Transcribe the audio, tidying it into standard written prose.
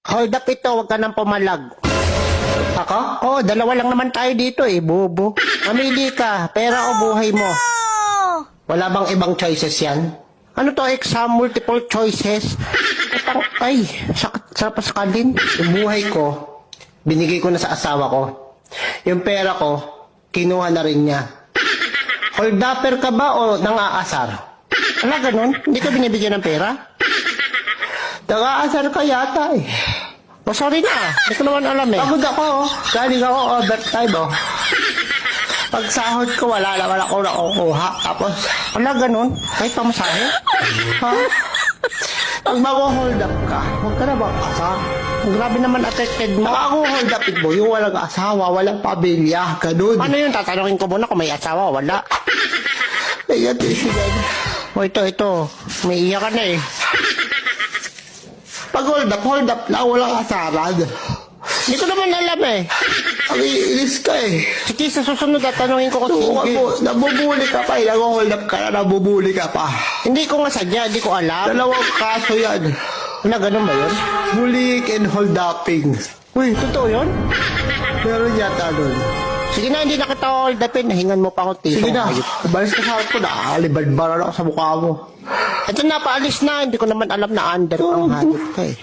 Hold up ito, huwag ka nang pumalag. Ako? Oo, dalawa lang naman tayo dito eh, bobo. Mamili ka, pera o buhay mo. Wala bang ibang choices yan? Ano to, exam, multiple choices? Ay, sakit sa kalin. Yung buhay ko, binigay ko na sa asawa ko. Yung pera ko, kinuha na rin niya. Hold upper ka ba o nang-aasar? Wala ganun? Hindi ka binibigyan ng pera? Nang-aasar ka yata eh. Oh, sorry na. Hindi ko naman alam eh. Pagod ako. Galing ako overtime oh. Pag sahod ko, wala naman ako nakukuha. Tapos, wala ganun. Kahit pamasahe. Ha? Pag mag-hold up ka, huwag ka na bang asar? Grabe naman affected mo. Ako-hold up mo, yung walang asawa, walang pamilya, ganun. Ano yun? Tatanungin ko muna kung may asawa, wala. Ayan, o ito. May iyak ka na eh. Pag hold up lang, walang asaran. Hindi ko naman alam eh. Ang iinis ka eh. Sige, sa susunod tatanungin ko kung sige. Nabubuli ka pa eh. Nag-hold up ka na, nabubuli ka pa. Hindi ko nga sadya, hindi ko alam. Dalawang kaso yan. Wala, ganun ba yun? Bullying and hold upping. Uy, totoo yun? Meron yata doon. Sige na, hindi na kita hold upin. Nahingan mo pa akong tiso. Sige na, balis ka sa harap ko na. Alibad-baran ako sa mukha mo. Ito na, paalis na. Hindi ko naman alam na under ang hadot ka eh.